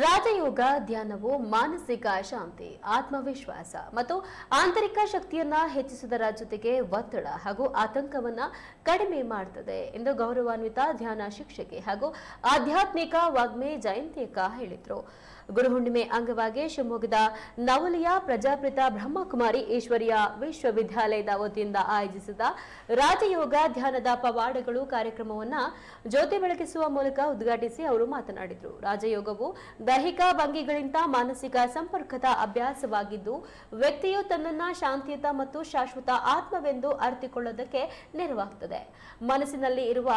ರಾಜಯೋಗ ಧ್ಯಾನವು ಮಾನಸಿಕ ಶಾಂತಿ, ಆತ್ಮವಿಶ್ವಾಸ ಮತ್ತು ಆಂತರಿಕ ಶಕ್ತಿಯನ್ನ ಹೆಚ್ಚಿಸುವುದರ ಜೊತೆಗೆ ಒತ್ತಡ ಹಾಗೂ ಆತಂಕವನ್ನ ಕಡಿಮೆ ಮಾಡುತ್ತದೆ ಎಂದು ಗೌರವಾನ್ವಿತ ಧ್ಯಾನ ಶಿಕ್ಷಕಿ ಹಾಗೂ ಆಧ್ಯಾತ್ಮಿಕ ವಾಗ್ಮಿ ಜಯಂತಿಯಕ್ಕ ಹೇಳಿದರು. ಗುರುಹುಣ್ಣಿಮೆ ಅಂಗವಾಗಿ ಶಿವಮೊಗ್ಗದ ನವಲಿಯ ಪ್ರಜಾಪಿತ ಬ್ರಹ್ಮಕುಮಾರಿ ಈಶ್ವರಿಯ ವಿಶ್ವವಿದ್ಯಾಲಯದ ವತಿಯಿಂದ ಆಯೋಜಿಸಿದ ರಾಜಯೋಗ ಧ್ಯಾನದ ಪವಾಡಗಳು ಕಾರ್ಯಕ್ರಮವನ್ನು ಜ್ಯೋತಿ ಬೆಳಗಿಸುವ ಮೂಲಕ ಉದ್ಘಾಟಿಸಿ ಅವರು ಮಾತನಾಡಿದರು. ರಾಜಯೋಗವು ದೈಹಿಕ ಭಂಗಿಗಳಿಂದ ಮಾನಸಿಕ ಸಂಪರ್ಕದ ಅಭ್ಯಾಸವಾಗಿದ್ದು, ವ್ಯಕ್ತಿಯು ತನ್ನನ್ನು ಶಾಂತಿಯುತ ಮತ್ತು ಶಾಶ್ವತ ಆತ್ಮವೆಂದು ಅರಿತುಕೊಳ್ಳೋದಕ್ಕೆ ನೆರವಾಗುತ್ತದೆ. ಮನಸ್ಸಿನಲ್ಲಿ ಇರುವ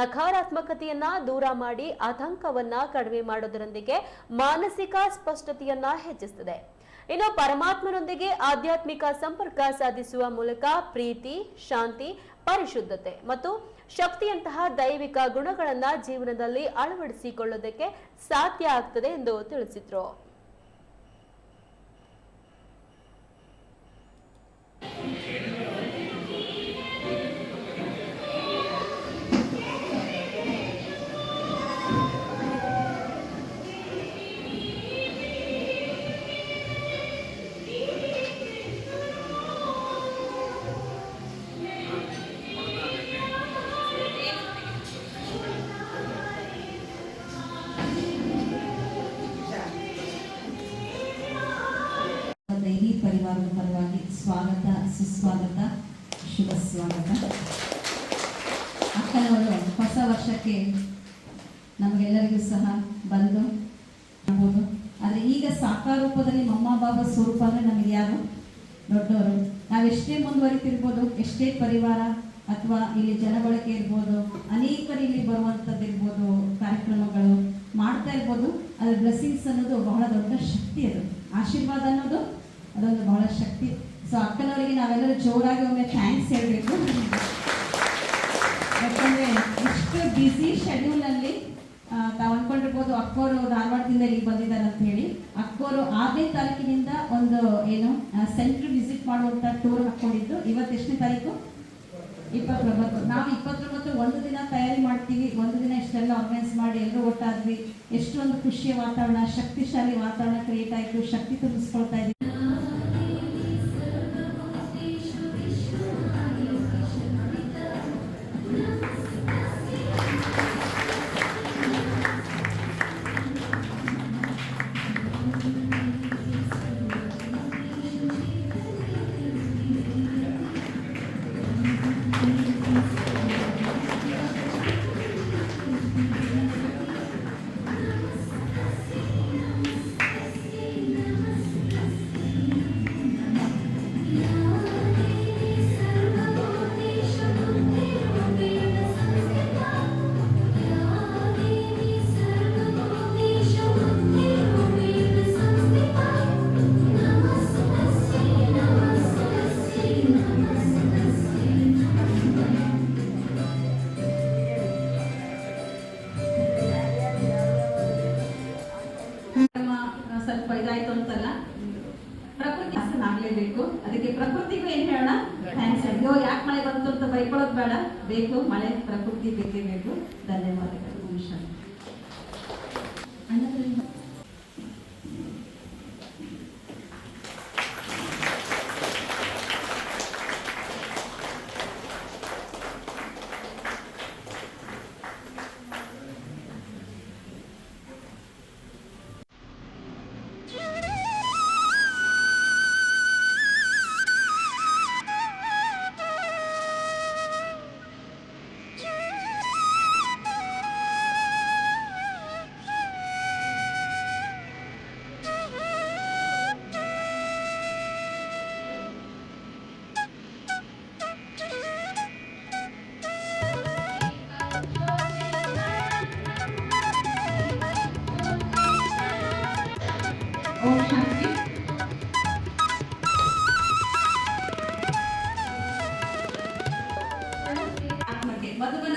ನಕಾರಾತ್ಮಕತೆಯನ್ನ ದೂರ ಮಾಡಿ ಆತಂಕವನ್ನ ಕಡಿಮೆ ಮಾಡೋದರೊಂದಿಗೆ ಮಾನಸಿಕ ಸ್ಪಷ್ಟತೆಯನ್ನ ಹೆಚ್ಚಿಸುತ್ತದೆ. ಇನ್ನು ಪರಮಾತ್ಮನೊಂದಿಗೆ ಆಧ್ಯಾತ್ಮಿಕ ಸಂಪರ್ಕ ಸಾಧಿಸುವ ಮೂಲಕ ಪ್ರೀತಿ, ಶಾಂತಿ, ಪರಿಶುದ್ಧತೆ ಮತ್ತು ಶಕ್ತಿಯಂತಹ ದೈವಿಕ ಗುಣಗಳನ್ನ ಜೀವನದಲ್ಲಿ ಅಳವಡಿಸಿಕೊಳ್ಳೋದಕ್ಕೆ ಸಾಧ್ಯ ಆಗ್ತದೆ ಎಂದು ತಿಳಿಸಿದ್ರು. ದೈವಿ ಪರಿವಾರದ ಪರವಾಗಿ ಸ್ವಾಗತ, ಸುಸ್ವಾಗತ, ಶುಭ ಸ್ವಾಗತ. ಅಕ್ಕನವರು ಹೊಸ ವರ್ಷಕ್ಕೆ ನಮಗೆಲ್ಲರಿಗೂ ಸಹ ಬಂದು ನೋಡ್ಬೋದು. ಆದರೆ ಈಗ ಸಾಕಾರ ರೂಪದಲ್ಲಿ ಮಮ್ಮ ಬಾಬಾ ಸ್ವರೂಪ ಅಂದರೆ ನಮಗೆ ಯಾರು ದೊಡ್ಡವರು. ನಾವೆಷ್ಟೇ ಮುಂದುವರಿತಿರ್ಬೋದು, ಎಷ್ಟೇ ಪರಿವಾರ ಅಥವಾ ಇಲ್ಲಿ ಜನಬಳಕೆ ಇರ್ಬೋದು, ಅನೇಕರು ಇಲ್ಲಿ ಬರುವಂಥದ್ದು ಇರ್ಬೋದು, ಕಾರ್ಯಕ್ರಮಗಳು ಮಾಡ್ತಾ ಇರ್ಬೋದು. ಅದ್ರ ಬ್ಲೆಸ್ಸಿಂಗ್ಸ್ ಅನ್ನೋದು ಬಹಳ ದೊಡ್ಡ ಶಕ್ತಿ. ಅದು ಆಶೀರ್ವಾದ ಅನ್ನೋದು ಅದೊಂದು ಬಹಳ ಶಕ್ತಿ. ಸೊ ಅಕ್ಕನವರಿಗೆ ನಾವೆಲ್ಲರೂ ಜೋರಾಗಿ ಒಮ್ಮೆ ಥ್ಯಾಂಕ್ಸ್ ಹೇಳಬೇಕು. ಯಾಕಂದರೆ ಇಷ್ಟು ಬ್ಯುಸಿ ಶೆಡ್ಯೂಲಲ್ಲಿ ತಾವು ಅಂದ್ಕೊಂಡಿರ್ಬೋದು ಅಕ್ಕೋರು ಧಾರವಾಡದಿಂದ ಇಲ್ಲಿಗೆ ಬಂದಿದ್ದಾರೆ ಅಂತ ಹೇಳಿ. ಅಕ್ಕೋರು 6ನೇ ತಾರೀಕಿನಿಂದ ಒಂದು ಏನು ಸೆಂಟ್ರ್ ವಿಸಿಟ್ ಮಾಡುವಂಥ ಟೂರ್ ಹಾಕ್ಕೊಂಡಿದ್ದು. ಇವತ್ತು ಎಷ್ಟನೇ ತಾರೀಕು? 29. ನಾವು 29 ಒಂದು ದಿನ ತಯಾರಿ ಮಾಡ್ತೀವಿ, ಒಂದು ದಿನ ಇಷ್ಟೆಲ್ಲ ಆರ್ಗನೈಸ್ ಮಾಡಿ ಎಲ್ಲರೂ ಒಟ್ಟಾದ್ವಿ. ಎಷ್ಟೊಂದು ಖುಷಿಯ ವಾತಾವರಣ, ಶಕ್ತಿಶಾಲಿ ವಾತಾವರಣ ಕ್ರಿಯೇಟ್ ಆಯಿತು. ಶಕ್ತಿ ತುಂಬಿಸ್ಕೊಳ್ತಾ ಇದ್ದೀವಿ. ಸ್ವಲ್ಪ ಇದಾಯ್ತು ಅಂತಲ್ಲ, ಪ್ರಕೃತಿ ಆಗಲೇಬೇಕು. ಅದಕ್ಕೆ ಪ್ರಕೃತಿಗೂ ಏನ್ ಹೇಳೋಣ, ಥ್ಯಾಂಕ್ಸ್. ಅಯ್ಯೋ ಯಾಕೆ ಮಳೆ ಬಂತು ಅಂತ ಬೈಕೊಳ್ಳೋದು ಬೇಡ, ಬೇಕು ಮಳೆ, ಪ್ರಕೃತಿ ಬೇಕೇ ಬೇಕು. ಧನ್ಯವಾದಗಳು. ಆತ್ಮಕ್ಕೆ ಮಧುಬನ